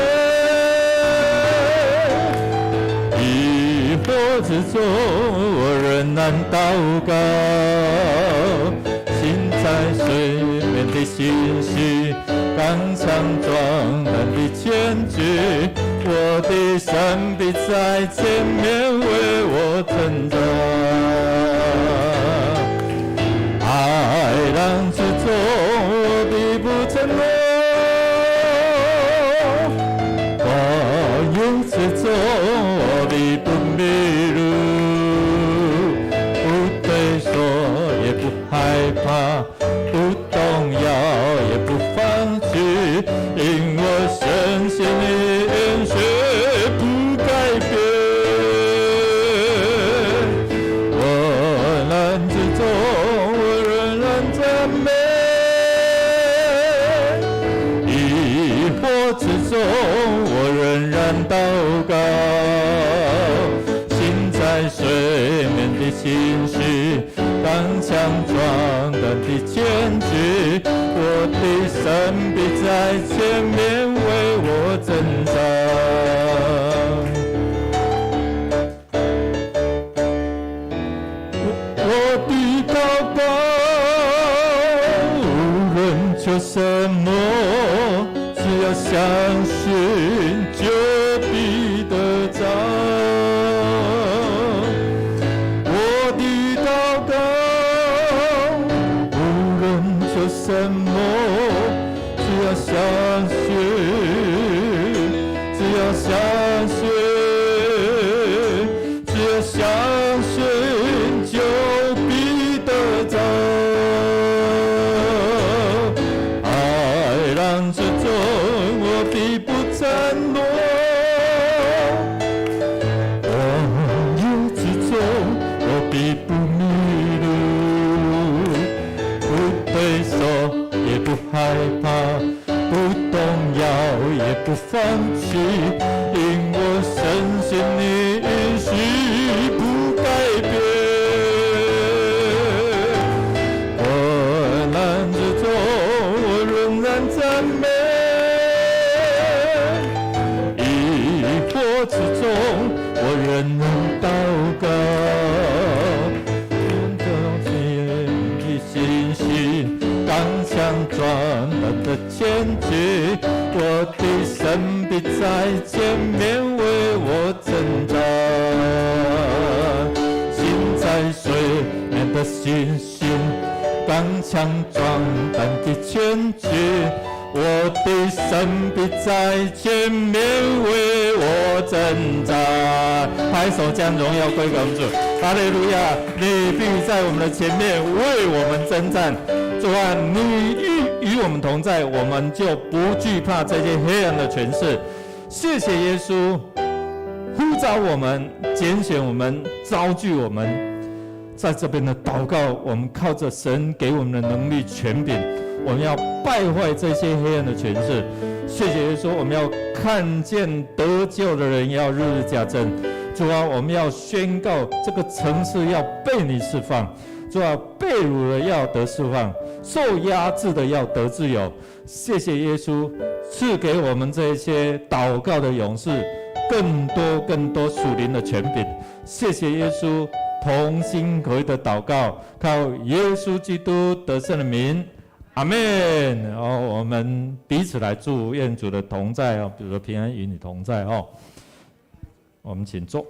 疑惑之中，我仍然祷告。心在水面的信息，刚强壮胆的前举，我的神必在前面为我成长。海浪之中，我必不沉落；光阴之中，我必不迷路。不退缩，也不害怕，不动摇，也不放弃，因我深信你应许不改变。我难之中，我仍然赞美；疑惑之中，我仍然祷告。心在水面的心绪，刚强壮胆的前举，我的神必在前面为我征战。我的祷告，无论求什么，只要相信就必得着。我的祷告，无论求什么，只要相信，只要相信，只要相信就必得着。海浪之中，我必不沉落；光阴之中，我必不迷路。不退缩，也不害怕，不动摇，也不放弃，因我深信你应许不改变。困难之中，我仍然赞美；疑惑之中，我仍然祷告。信心刚强壮胆的前举，我的神必在前面为我征战。心在水面的信心，刚强壮胆的前举，我的神必在前面为我征战。拍手将荣耀归给我们主，哈利路亚！你必在我们的前面为我们征战。主啊，你与我们同在，我们就不惧怕这些黑暗的权势。谢谢耶稣呼召我们、拣选我们、召聚我们，在这边的祷告，我们靠着神给我们的能力、权柄，我们要败坏这些黑暗的权势。谢谢耶稣，我们要看见得救的人要日日加增。主啊，我们要宣告这个城市要被你释放。主啊，被掳的要得释放，受压制的要得自由。谢谢耶稣赐给我们这些祷告的勇士更多属灵的权柄。谢谢耶稣同心合意的祷告，靠耶稣基督得胜的名，阿们。我们彼此来祝愿主的同在，比如说平安与你同在。我们请坐。